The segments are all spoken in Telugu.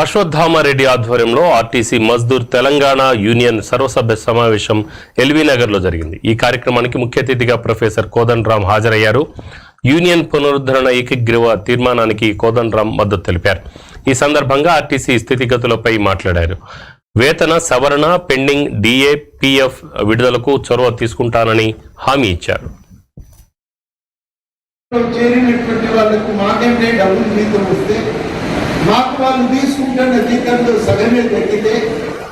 అశ్వత్థామరెడ్డి ఆధ్వర్యంలో ఆర్టీసీ మజ్దూర్ తెలంగాణ యూనియన్ సర్వసభ్య సమావేశం ఎల్బీనగర్లో జరిగింది. ఈ కార్యక్రమానికి ముఖ్య అతిథిగా ప్రొఫెసర్ కోదండరాం హాజరయ్యారు. యూనియన్ పునరుద్ధరణ ఏకగ్రీవ తీర్మానానికి కోదండరాం మద్దతు తెలిపారు. ఈ సందర్భంగా ఆర్టీసీ స్థితిగతులపై మాట్లాడారు. వేతన సవరణ, పెండింగ్ డిఏ, పిఎఫ్ విడుదలకు చొరవ తీసుకుంటానని హామీ ఇచ్చారు. మాకు వాళ్ళు తీసుకుంటున్న జీతంలో సగమే తగ్గితే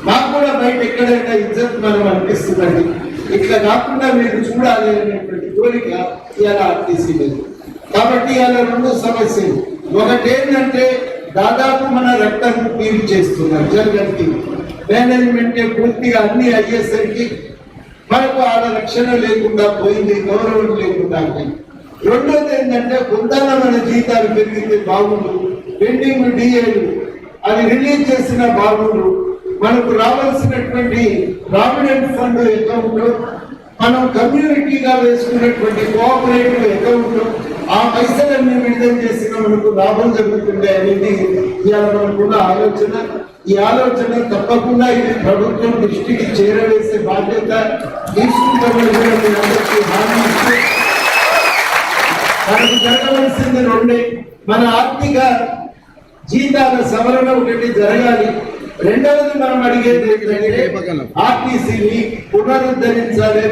మాకు కూడా బయట ఎక్కడైనా ఇజ్జత్ మనం అనిపిస్తుందండి. ఇట్లా కాకుండా మీరు చూడాలి అనేటువంటి కోరిక ఇవాళ ఆర్టీసీ లేదు. కాబట్టి ఇవాళ రెండు సమస్యలు. ఒకటేంటంటే దాదాపు మన రక్తం పీలు చేస్తున్నారు. జరగండి మేనేజ్మెంట్ పూర్తిగా అన్ని అయ్యేసరికి మనకు ఆడ రక్షణ లేకుండా పోయింది, గౌరవం లేకుండా పోయింది. రెండోది ఏంటంటే కొందన్న మన జీతాలు పెరిగితే బాగుండు, పెండింగ్ డిఏలు అది రిలీజ్ చేసిన బాగుండు, మనకు రావాల్సినటువంటి ప్రావిడెంట్ ఫండ్ అకౌంట్, మనం కమ్యూనిటీగా వేసుకున్నటువంటి కోఆపరేటివ్ అకౌంట్, ఆ పైసలన్నీ విడుదల చేసిన మనకు లాభం జరుగుతుంది అనేది ఇవాళ మనకున్న ఆలోచన. ఈ ఆలోచన తప్పకుండా ఇది ప్రభుత్వం దృష్టికి చేరవేసే బాధ్యత తీసుకుంటామని అందరికీ హామీ ఇస్తూ మనకు జరగవలసింది రెండే. మన ఆర్థిక జీతాల సవరణ ఒకటి జరగాలి. రెండవది మనం అడిగేది ఏంటంటే ఆర్టీసీని పునరుద్ధరించాలి,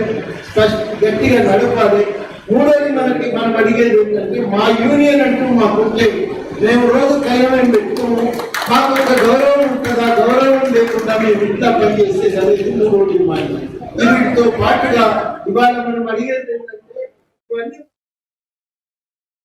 గట్టిగా నడపాలి. మూడోది మనం అడిగేది ఏంటంటే మా యూనియన్ అంటూ మాకుంటే మేము రోజు కయ్యమని పెట్టుకోము, మాకు ఒక గౌరవం ఉంటుందా, గౌరవం లేకుండా మేము ఇంట్లో పనిచేసేది అనేది మూడోది మాట. వీటితో పాటుగా ఇవాళ మనం అడిగేది ఏంటంటే ఇవన్నీ